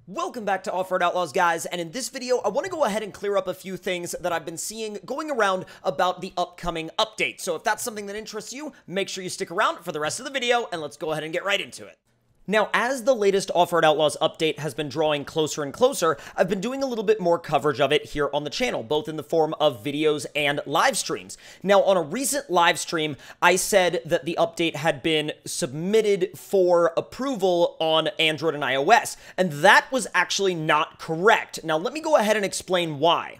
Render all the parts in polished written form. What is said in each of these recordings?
Welcome back to Offroad Outlaws, guys, and in this video, I want to go ahead and clear up a few things that I've been seeing going around about the upcoming update. So if that's something that interests you, make sure you stick around for the rest of the video, and let's go ahead and get right into it. Now, as the latest Offroad Outlaws update has been drawing closer and closer, I've been doing a little bit more coverage of it here on the channel, both in the form of videos and live streams. Now, on a recent live stream, I said that the update had been submitted for approval on Android and iOS, and that was actually not correct. Now, let me go ahead and explain why.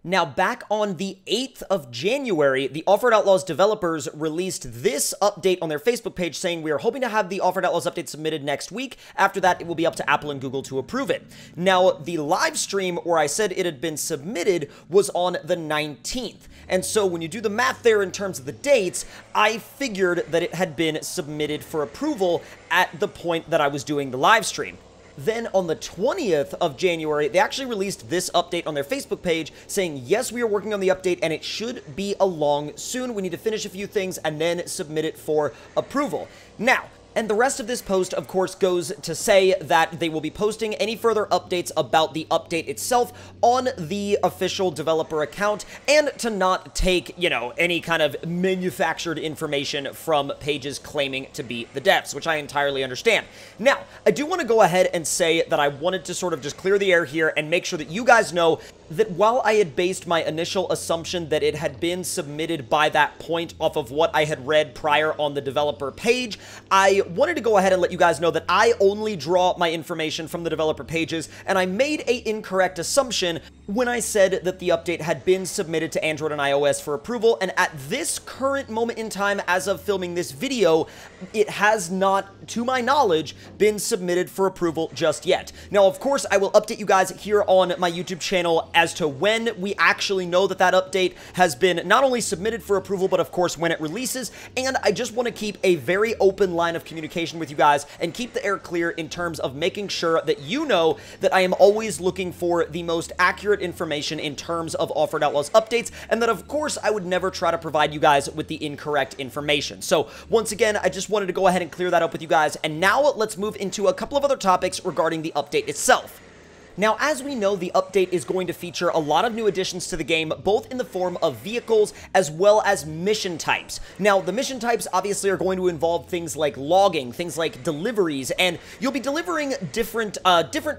Now, back on the 8th of January, the Offroad Outlaws developers released this update on their Facebook page saying we are hoping to have the Offroad Outlaws update submitted next week. After that, it will be up to Apple and Google to approve it. Now, the live stream where I said it had been submitted was on the 19th. And so when you do the math there in terms of the dates, I figured that it had been submitted for approval at the point that I was doing the live stream. Then on the 20th of January, they actually released this update on their Facebook page saying, yes, we are working on the update and it should be along soon. We need to finish a few things and then submit it for approval. Now, and the rest of this post, of course, goes to say that they will be posting any further updates about the update itself on the official developer account and to not take, any kind of manufactured information from pages claiming to be the devs, which I entirely understand. Now, I do want to go ahead and say that I wanted to sort of just clear the air here and make sure that you guys know that while I had based my initial assumption that it had been submitted by that point off of what I had read prior on the developer page, I wanted to go ahead and let you guys know that I only draw my information from the developer pages, and I made an incorrect assumption when I said that the update had been submitted to Android and iOS for approval, and at this current moment in time, as of filming this video, it has not, to my knowledge, been submitted for approval just yet. Now, of course, I will update you guys here on my YouTube channel as to when we actually know that that update has been not only submitted for approval, but of course when it releases, and I just want to keep a very open line of communication with you guys and keep the air clear in terms of making sure that you know that I am always looking for the most accurate information in terms of Offroad Outlaws updates, and that of course I would never try to provide you guys with the incorrect information. So once again, I just wanted to go ahead and clear that up with you guys, and now let's move into a couple of other topics regarding the update itself. Now, as we know, the update is going to feature a lot of new additions to the game, both in the form of vehicles as well as mission types. Now, the mission types obviously are going to involve things like logging, things like deliveries, and you'll be delivering different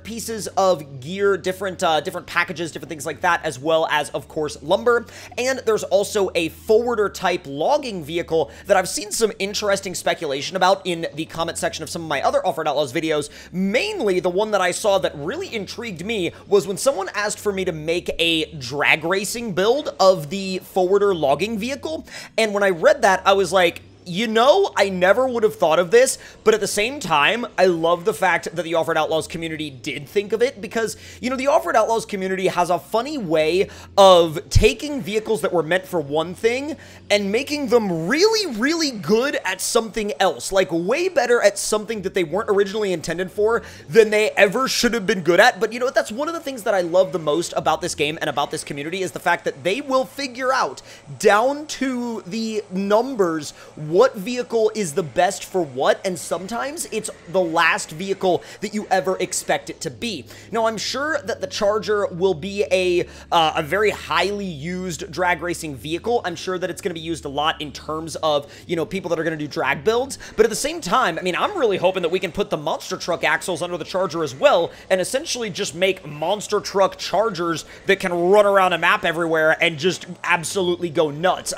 pieces of gear, different packages, different things like that, as well as, of course, lumber. And there's also a forwarder type logging vehicle that I've seen some interesting speculation about in the comment section of some of my other Offroad Outlaws videos. Mainly, the one that I saw that really intrigued me was when someone asked for me to make a drag racing build of the forwarder logging vehicle, and when I read that, I was like, I never would have thought of this, but at the same time, I love the fact that the Offroad Outlaws community did think of it, because, the Offroad Outlaws community has a funny way of taking vehicles that were meant for one thing and making them really, really good at something else, like way better at something that they weren't originally intended for than they ever should have been good at. But that's one of the things that I love the most about this game and about this community, is the fact that they will figure out down to the numbers what vehicle is the best for what, and sometimes it's the last vehicle that you ever expect it to be. Now, I'm sure that the Charger will be a very highly used drag racing vehicle. I'm sure that it's going to be used a lot in terms of, people that are going to do drag builds, but at the same time, I'm really hoping that we can put the monster truck axles under the Charger as well, and essentially just make monster truck Chargers that can run around a map everywhere and just absolutely go nuts.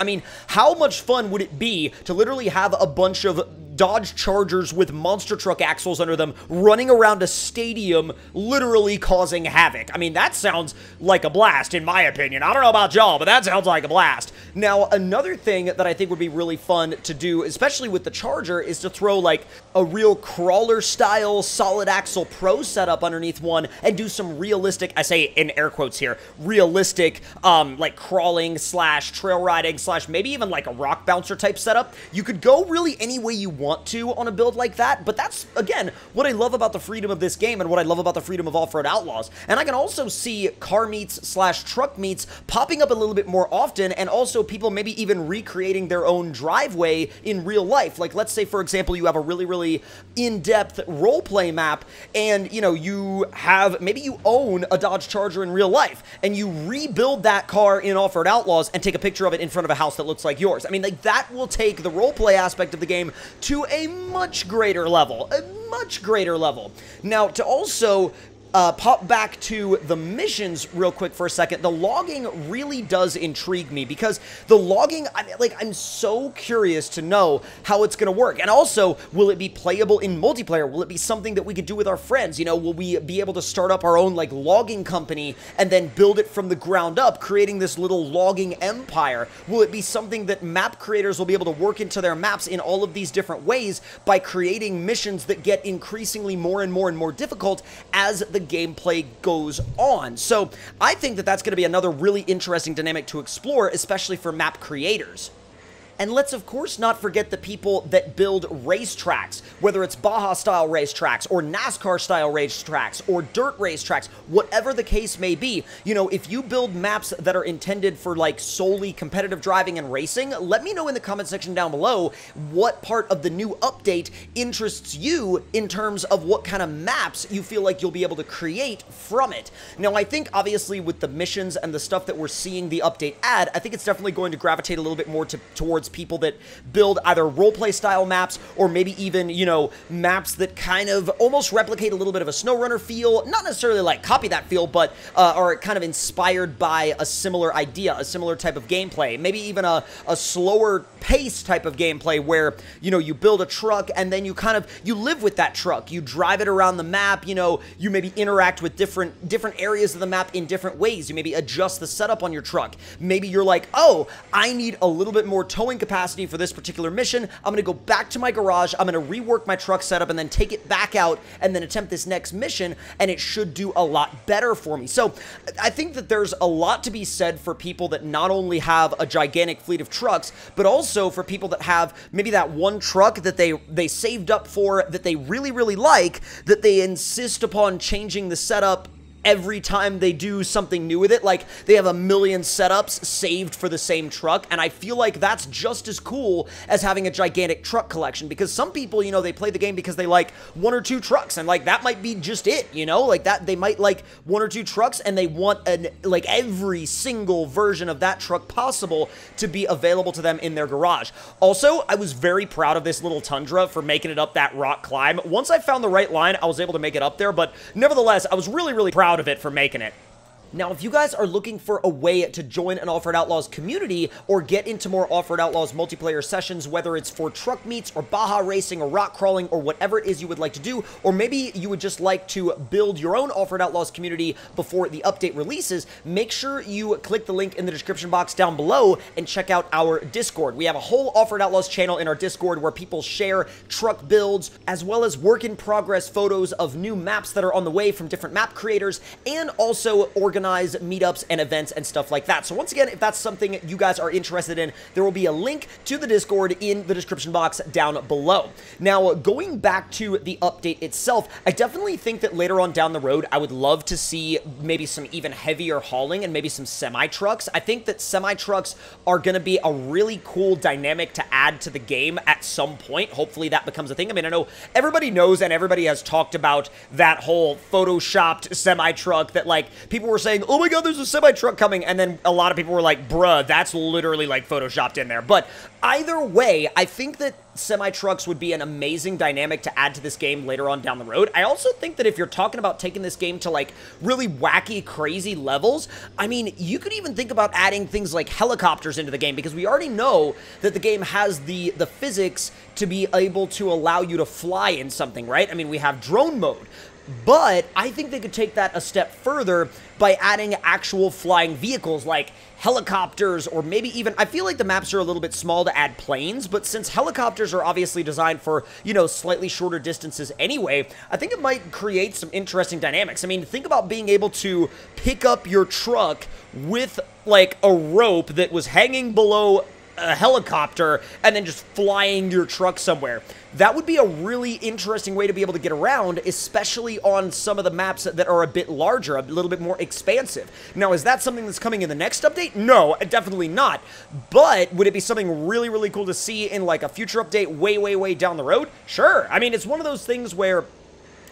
How much fun would it be to literally have a bunch of Dodge Chargers with monster truck axles under them running around a stadium, literally causing havoc? That sounds like a blast, in my opinion. I don't know about y'all, but that sounds like a blast. Now, another thing that I think would be really fun to do, especially with the Charger, is to throw, like, a real crawler-style solid axle pro setup underneath one and do some realistic, I say in air quotes here, realistic, like, crawling slash trail riding slash maybe even, like, a rock bouncer type setup. You could go really any way you want want to on a build like that, but that's, again, what I love about the freedom of this game and what I love about the freedom of Offroad Outlaws. And I can also see car meets / truck meets popping up a little bit more often, and also people maybe even recreating their own driveway in real life. Like, let's say, for example, you have a really in-depth roleplay map, and, you know, maybe you own a Dodge Charger in real life, and you rebuild that car in Offroad Outlaws and take a picture of it in front of a house that looks like yours. I mean, like, that will take the roleplay aspect of the game to a much greater level. Now, to also pop back to the missions real quick for a second, the logging really does intrigue me, because the logging, I'm so curious to know how it's going to work. And also, will it be playable in multiplayer? Will it be something that we could do with our friends? You know, will we be able to start up our own, like, logging company and then build it from the ground up, creating this little logging empire? Will it be something that map creators will be able to work into their maps in all of these different ways by creating missions that get increasingly more and more difficult as the gameplay goes on? So I think that that's going to be another really interesting dynamic to explore, especially for map creators. And let's, of course, not forget the people that build racetracks, whether it's Baja-style racetracks, or NASCAR-style racetracks, or dirt racetracks, whatever the case may be. You know, if you build maps that are intended for, like, solely competitive driving and racing, let me know in the comment section down below what part of the new update interests you in terms of what kind of maps you feel like you'll be able to create from it. Now, I think, obviously, with the missions and the stuff that we're seeing the update add, I think it's definitely going to gravitate a little bit more towards people that build either roleplay style maps, or maybe even, you know, maps that kind of almost replicate a little bit of a SnowRunner feel, not necessarily like copy that feel, but are kind of inspired by a similar idea, a similar type of gameplay, maybe even a slower pace type of gameplay where, you know, you build a truck and then you live with that truck, you drive it around the map, you know, you maybe interact with different areas of the map in different ways, you maybe adjust the setup on your truck, maybe you're like, oh, I need a little bit more towing capacity for this particular mission, I'm going to go back to my garage, I'm going to rework my truck setup and then take it back out and then attempt this next mission, and it should do a lot better for me. So I think that there's a lot to be said for people that not only have a gigantic fleet of trucks, but also for people that have maybe that one truck that they saved up for, that they really like, that they insist upon changing the setup every time they do something new with it. Like, they have a million setups saved for the same truck, and I feel like that's just as cool as having a gigantic truck collection, because some people, you know, they play the game because they like one or two trucks, and, like, that might be just it, you know? Like, that, they might like one or two trucks, and they want, like, every single version of that truck possible to be available to them in their garage. Also, I was very proud of this little Tundra for making it up that rock climb. Once I found the right line, I was able to make it up there, but nevertheless, I was really proud of it for making it. Now, if you guys are looking for a way to join an Offroad Outlaws community or get into more Offroad Outlaws multiplayer sessions, whether it's for truck meets or Baja racing or rock crawling or whatever it is you would like to do, or maybe you would just like to build your own Offroad Outlaws community before the update releases, make sure you click the link in the description box down below and check out our Discord. We have a whole Offroad Outlaws channel in our Discord where people share truck builds, as well as work-in-progress photos of new maps that are on the way from different map creators, and also organize meetups and events and stuff like that. So once again, if that's something you guys are interested in, there will be a link to the Discord in the description box down below. Now, going back to the update itself, I definitely think that later on down the road, I would love to see maybe some even heavier hauling and maybe some semi-trucks. I think that semi-trucks are going to be a really cool dynamic to add to the game at some point. Hopefully that becomes a thing. I mean, I know everybody knows and everybody has talked about that whole photoshopped semi-truck that, like, people were saying, oh my god, there's a semi-truck coming, and then a lot of people were like, bruh, that's literally, like, photoshopped in there. But either way, I think that semi-trucks would be an amazing dynamic to add to this game later on down the road. I also think that if you're talking about taking this game to, like, really wacky, crazy levels, I mean, you could even think about adding things like helicopters into the game, because we already know that the game has the physics to be able to allow you to fly in something, right? I mean, we have drone mode. But I think they could take that a step further by adding actual flying vehicles like helicopters, or maybe even, I feel like the maps are a little bit small to add planes, but since helicopters are obviously designed for, you know, slightly shorter distances anyway, I think it might create some interesting dynamics. I mean, think about being able to pick up your truck with, like, a rope that was hanging below a helicopter and then just flying your truck somewhere. That would be a really interesting way to be able to get around, especially on some of the maps that are a bit larger, a little bit more expansive. Now, is that something that's coming in the next update? No, definitely not. But would it be something really, really cool to see in like a future update way, way, way down the road? Sure. I mean, it's one of those things where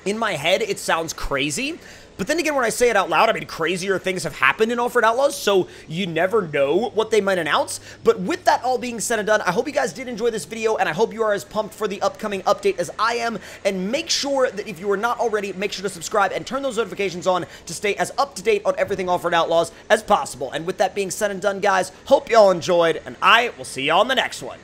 in my head it sounds crazy. But then again, when I say it out loud, I mean, crazier things have happened in Offroad Outlaws, so you never know what they might announce. But with that all being said and done, I hope you guys did enjoy this video, and I hope you are as pumped for the upcoming update as I am. And make sure that if you are not already, make sure to subscribe and turn those notifications on to stay as up-to-date on everything Offroad Outlaws as possible. And with that being said and done, guys, hope y'all enjoyed, and I will see y'all in the next one.